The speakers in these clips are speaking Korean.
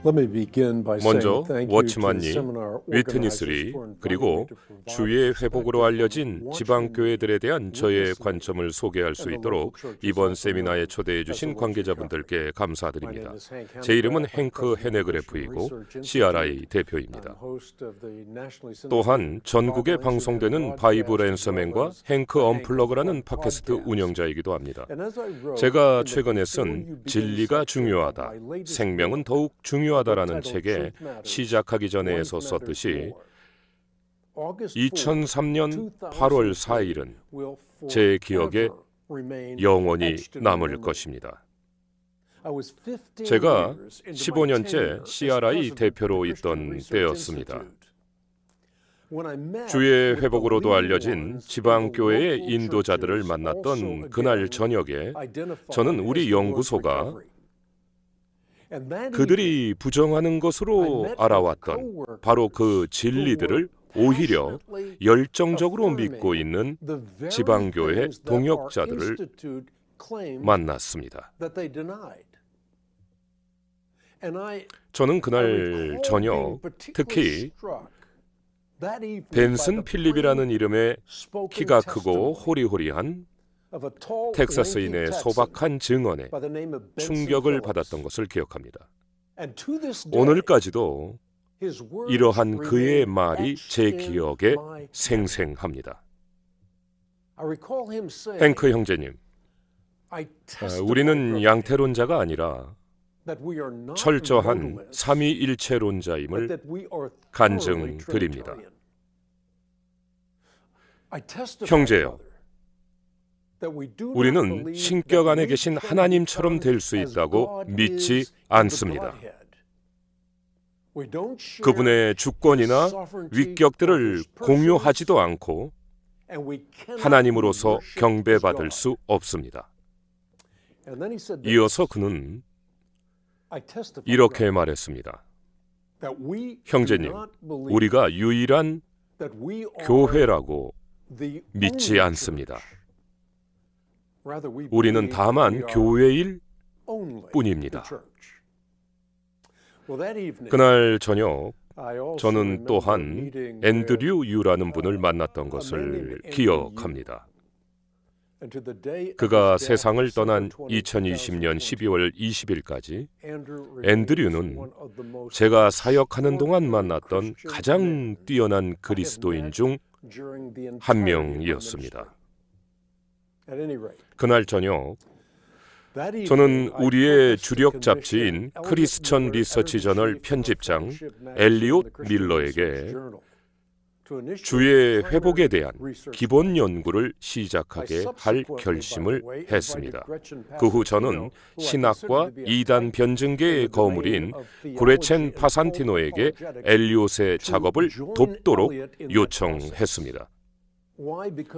먼저 워치만니, 위트니스리, 그리고 주의 회복으로 알려진 지방교회들에 대한 저의 관점을 소개할 수 있도록 이번 세미나에 초대해 주신 관계자분들께 감사드립니다. 제 이름은 행크 헤네그래프이고 CRI 대표입니다. 또한 전국에 방송되는 바이블 앤서맨과 행크 언플러그라는 팟캐스트 운영자이기도 합니다. 제가 최근에 쓴 진리가 중요하다, 생명은 더욱 중요하다라는 책에 시작하기 전에서 썼듯이 2003년 8월 4일은 제 기억에 영원히 남을 것입니다. 제가 15년째 CRI 대표로 있던 때였습니다. 주의 회복으로도 알려진 지방교회의 인도자들을 만났던 그날 저녁에 저는 우리 연구소가 그들이 부정하는 것으로 알아왔던 바로 그 진리들을 오히려 열정적으로 믿고 있는 지방교회 동역자들을 만났습니다. 저는 그날 저녁 특히 벤슨 필립이라는 이름의 키가 크고 호리호리한 텍사스인의 소박한 증언에 충격을 받았던 것을 기억합니다. 오늘까지도 이러한 그의 말이 제 기억에 생생합니다. 행크 형제님, 우리는 양태론자가 아니라 철저한 삼위일체론자임을 간증드립니다. 형제여, 우리는 신격 안에 계신 하나님처럼 될 수 있다고 믿지 않습니다. 그분의 주권이나 위격들을 공유하지도 않고 하나님으로서 경배받을 수 없습니다. 이어서 그는 이렇게 말했습니다. 형제님, 우리가 유일한 교회라고 믿지 않습니다. 우리는 다만 교회일 뿐입니다. 그날 저녁 저는 또한 앤드류 유라는 분을 만났던 것을 기억합니다. 그가 세상을 떠난 2020년 12월 20일까지 앤드류는 제가 사역하는 동안 만났던 가장 뛰어난 그리스도인 중 한 명이었습니다. 그날 저녁 저는 우리의 주력 잡지인 크리스천 리서치 저널 편집장 엘리엇 밀러에게 주의 회복에 대한 기본 연구를 시작하게 할 결심을 했습니다. 그 후 저는 신학과 이단 변증계의 거물인 그레첸 파산티노에게 엘리엇의 작업을 돕도록 요청했습니다.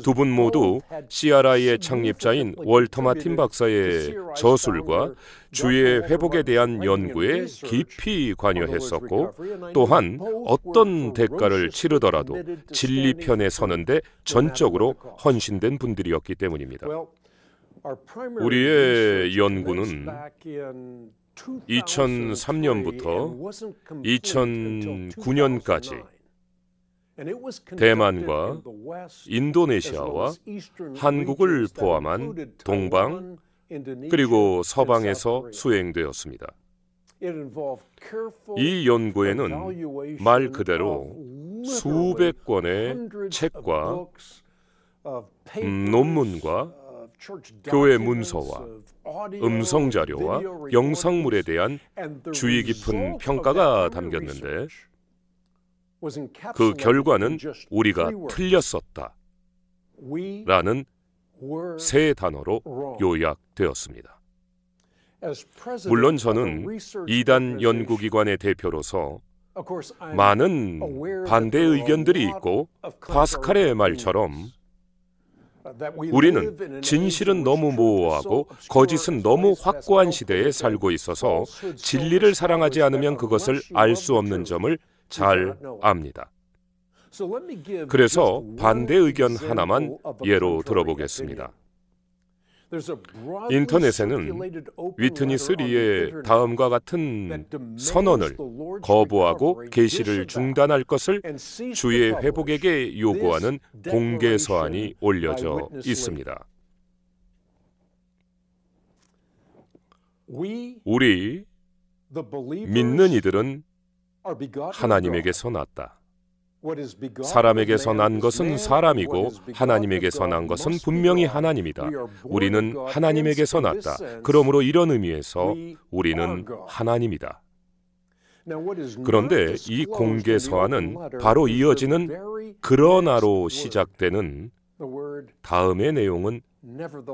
두 분 모두 CRI의 창립자인 월터 마틴 박사의 저술과 주의 회복에 대한 연구에 깊이 관여했었고, 또한 어떤 대가를 치르더라도 진리 편에 서는데 전적으로 헌신된 분들이었기 때문입니다. 우리의 연구는 2003년부터 2009년까지 대만과 인도네시아와 한국을 포함한 동방 그리고 서방에서 수행되었습니다. 이 연구에는 말 그대로 수백 권의 책과 논문과 교회 문서와 음성 자료와 영상물에 대한 주의 깊은 평가가 담겼는데, 그 결과는 우리가 틀렸었다 라는 세 단어로 요약되었습니다. 물론 저는 이단 연구기관의 대표로서 많은 반대 의견들이 있고, 파스칼의 말처럼 우리는 진실은 너무 모호하고 거짓은 너무 확고한 시대에 살고 있어서 진리를 사랑하지 않으면 그것을 알 수 없는 점을 잘 압니다. 그래서 반대 의견 하나만 예로 들어보겠습니다. 인터넷에는 위트니스 리의 다음과 같은 선언을 거부하고 계시를 중단할 것을 주의 회복에게 요구하는 공개 서한이 올려져 있습니다. 우리 믿는 이들은 하나님에게서 났다. 사람에게서 난 것은 사람이고 하나님에게서 난 것은 분명히 하나님이다. 우리는 하나님에게서 났다. 그러므로 이런 의미에서 우리는 하나님이다. 그런데 이 공개 서한은 바로 이어지는 그러나로 시작되는 다음의 내용은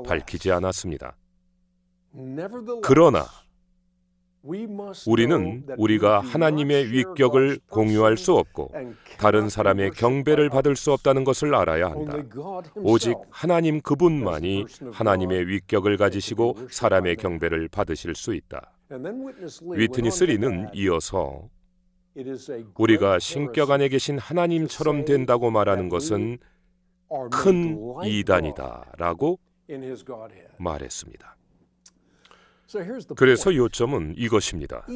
밝히지 않았습니다. 그러나 우리는 우리가 하나님의 위격을 공유할 수 없고 다른 사람의 경배를 받을 수 없다는 것을 알아야 한다. 오직 하나님 그분만이 하나님의 위격을 가지시고 사람의 경배를 받으실 수 있다. 위트니스 리는 이어서 우리가 신격 안에 계신 하나님처럼 된다고 말하는 것은 큰 이단이다라고 말했습니다. 그래서 요점은 이것입니다.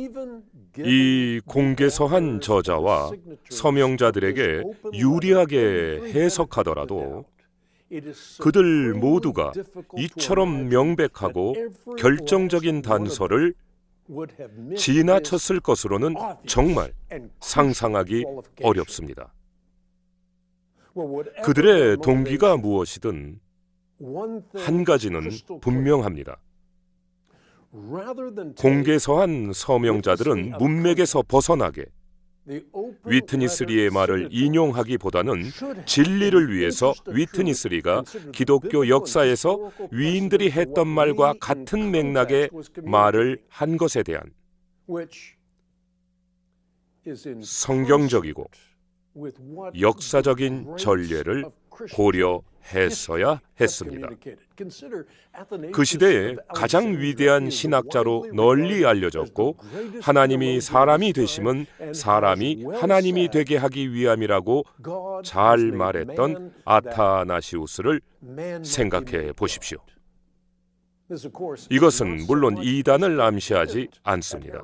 이 공개서한 저자와 서명자들에게 유리하게 해석하더라도 그들 모두가 이처럼 명백하고 결정적인 단서를 지나쳤을 것으로는 정말 상상하기 어렵습니다. 그들의 동기가 무엇이든 한 가지는 분명합니다. 공개서한 서명자들은 문맥에서 벗어나게 위트니스 리의 말을 인용하기보다는 진리를 위해서 위트니스 리가 기독교 역사에서 위인들이 했던 말과 같은 맥락의 말을 한 것에 대한 성경적이고 역사적인 전례를 고려했어야 했습니다. 그 시대에 가장 위대한 신학자로 널리 알려졌고 하나님이 사람이 되심은 사람이 하나님이 되게 하기 위함이라고 잘 말했던 아타나시우스를 생각해 보십시오. 이것은 물론 이단을 암시하지 않습니다.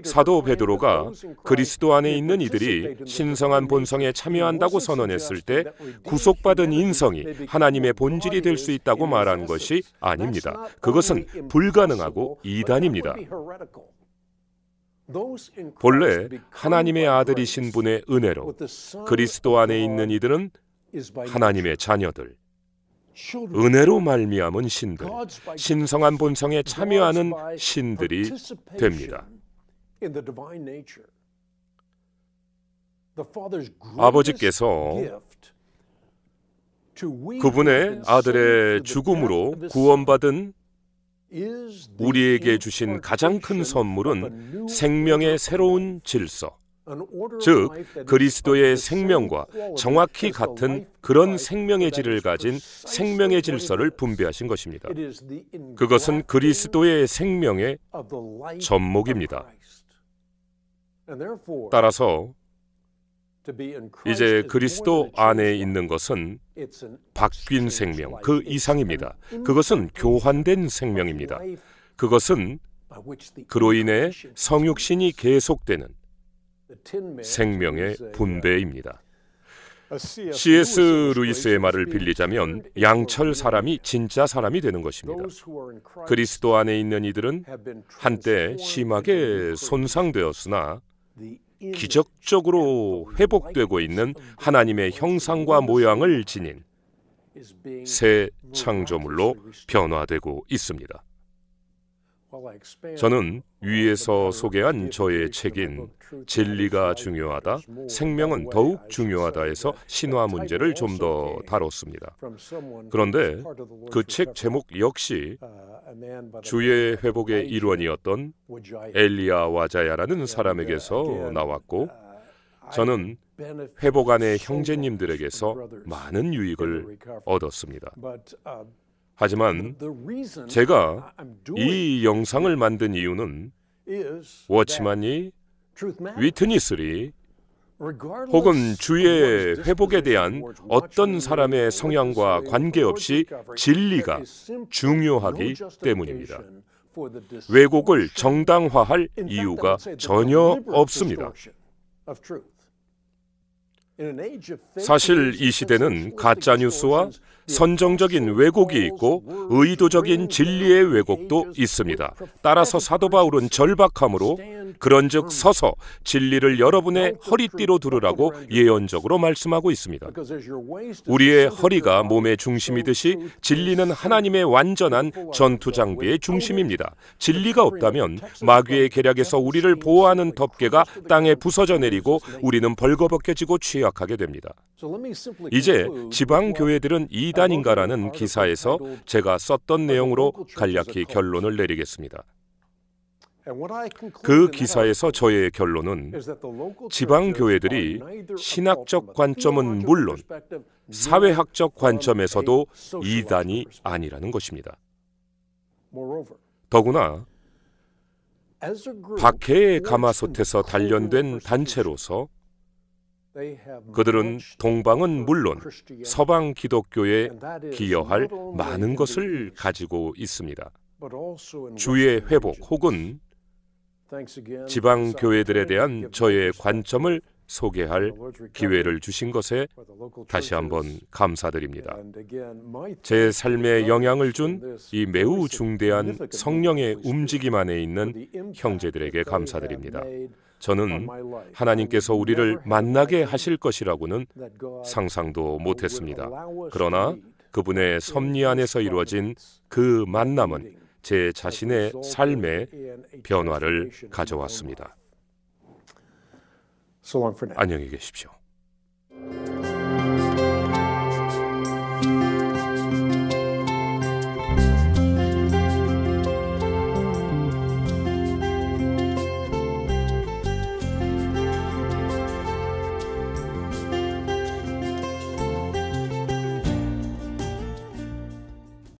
사도 베드로가 그리스도 안에 있는 이들이 신성한 본성에 참여한다고 선언했을 때 구속받은 인성이 하나님의 본질이 될 수 있다고 말한 것이 아닙니다. 그것은 불가능하고 이단입니다. 본래 하나님의 아들이신 분의 은혜로 그리스도 안에 있는 이들은 하나님의 자녀들, 은혜로 말미암은 신들, 신성한 본성에 참여하는 신들이 됩니다. 아버지께서 그분의 아들의 죽음으로 구원받은 우리에게 주신 가장 큰 선물은 생명의 새로운 질서, 즉 그리스도의 생명과 정확히 같은 그런 생명의 질을 가진 생명의 질서를 분배하신 것입니다. 그것은 그리스도의 생명의 접목입니다. 따라서 이제 그리스도 안에 있는 것은 바뀐 생명, 그 이상입니다. 그것은 교환된 생명입니다. 그것은 그로 인해 성육신이 계속되는 생명의 분배입니다. C.S. 루이스의 말을 빌리자면 양철 사람이 진짜 사람이 되는 것입니다. 그리스도 안에 있는 이들은 한때 심하게 손상되었으나 기적적으로 회복되고 있는 하나님의 형상과 모양을 지닌 새 창조물로 변화되고 있습니다. 저는 위에서 소개한 저의 책인 진리가 중요하다, 생명은 더욱 중요하다에서 신화 문제를 좀 더 다뤘습니다. 그런데 그 책 제목 역시 주의 회복의 일원이었던 엘리야 와자야라는 사람에게서 나왔고, 저는 회복 안의 형제님들에게서 많은 유익을 얻었습니다. 하지만 제가 이 영상을 만든 이유는 워치만이 위트니스 리, 혹은 주의 회복에 대한 어떤 사람의 성향과 관계없이 진리가 중요하기 때문입니다. 왜곡을 정당화할 이유가 전혀 없습니다. 사실 이 시대는 가짜 뉴스와 선정적인 왜곡이 있고 의도적인 진리의 왜곡도 있습니다. 따라서 사도 바울은 절박함으로 그런즉 서서 진리를 여러분의 허리띠로 두르라고 예언적으로 말씀하고 있습니다. 우리의 허리가 몸의 중심이듯이 진리는 하나님의 완전한 전투 장비의 중심입니다. 진리가 없다면 마귀의 계략에서 우리를 보호하는 덮개가 땅에 부서져 내리고 우리는 벌거벗겨지고 취약하게 됩니다. 이제 지방 교회들은 이단인가라는 기사에서 제가 썼던 내용으로 간략히 결론을 내리겠습니다. 그 기사에서 저의 결론은 지방 교회들이 신학적 관점은 물론 사회학적 관점에서도 이단이 아니라는 것입니다. 더구나 박해의 가마솥에서 단련된 단체로서 그들은 동방은 물론 서방 기독교에 기여할 많은 것을 가지고 있습니다. 주의 회복 혹은 지방 교회들에 대한 저의 관점을 소개할 기회를 주신 것에 다시 한번 감사드립니다. 제 삶에 영향을 준 이 매우 중대한 성령의 움직임 안에 있는 형제들에게 감사드립니다. 저는 하나님께서 우리를 만나게 하실 것이라고는 상상도 못했습니다. 그러나 그분의 섭리 안에서 이루어진 그 만남은 제 자신의 삶에 변화를 가져왔습니다. 안녕히 계십시오.